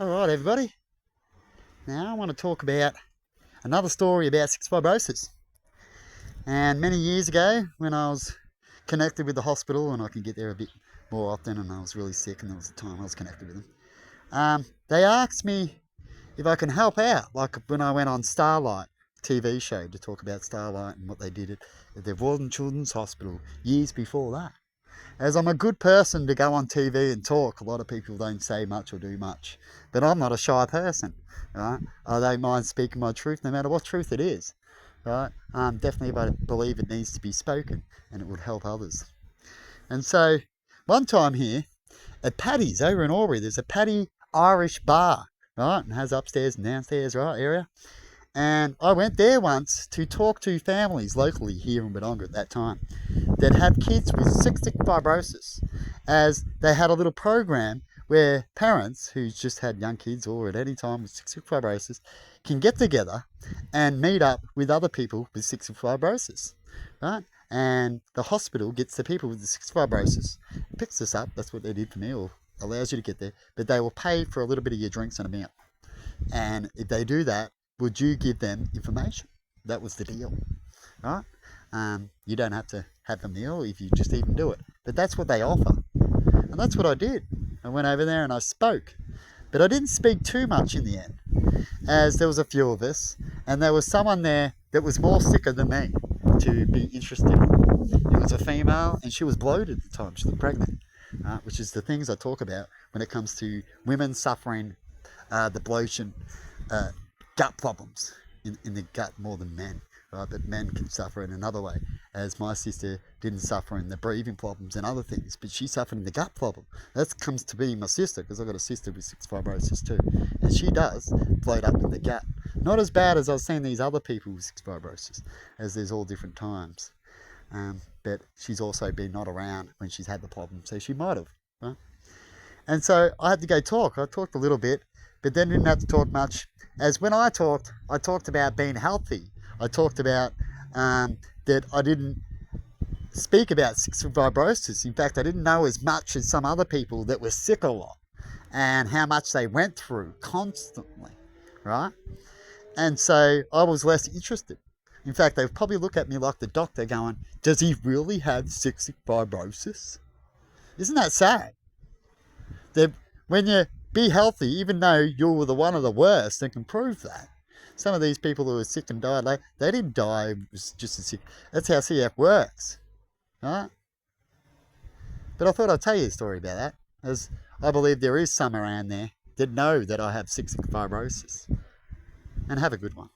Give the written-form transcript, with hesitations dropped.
Alright everybody, now I want to talk about another story about cystic fibrosis. And many years ago when I was connected with the hospital, and I could get there a bit more often, and I was really sick and there was a time I was connected with them, they asked me if I can help out, like when I went on Starlight TV show to talk about Starlight and what they did at the Warden Children's Hospital years before that. As I'm a good person to go on TV and talk, a lot of people don't say much or do much. But I'm not a shy person, right? I don't mind speaking my truth, no matter what truth it is, right? Definitely, I believe it needs to be spoken and it would help others. And so, one time here at Paddys over in Albury, there's a Paddy Irish bar, right? And has upstairs and downstairs, right, area. And I went there once to talk to families locally here in Wodonga at that time that had kids with cystic fibrosis, as they had a little program where parents who just had young kids or at any time with cystic fibrosis can get together and meet up with other people with cystic fibrosis, right? And the hospital gets the people with the cystic fibrosis, picks us up, that's what they did for me, or allows you to get there, but they will pay for a little bit of your drinks and a meal. And if they do that, would you give them information? That was the deal, right? You don't have to have a meal if you just even do it. But that's what they offer. And that's what I did. I went over there and I spoke. But I didn't speak too much in the end, as there was a few of us, and there was someone there that was more sicker than me to be interested in. It was a female, and she was bloated at the time. She was pregnant, which is the things I talk about when it comes to women suffering the bloating, gut problems in the gut more than men, right? But men can suffer in another way, as my sister didn't suffer in the breathing problems and other things, but she suffered in the gut problem. That comes to be my sister, because I've got a sister with cystic fibrosis too, and she does bloat up in the gut. Not as bad as I've seen these other people with cystic fibrosis, as there's all different times. But she's also been not around when she's had the problem, so she might have, right? And so I had to go talk. I talked a little bit, but then didn't have to talk much, as when I talked about being healthy. I talked about that I didn't speak about cystic fibrosis. In fact, I didn't know as much as some other people that were sick a lot and how much they went through constantly, right? And so I was less interested. In fact, they would probably look at me like the doctor going, does he really have cystic fibrosis? Isn't that sad? That when you be healthy, even though you're one of the worst, they can prove that. Some of these people who are sick and died, they didn't die, it was just as sick. That's how CF works, right? But I thought I'd tell you a story about that, as I believe there is some around there that know that I have cystic fibrosis. And have a good one.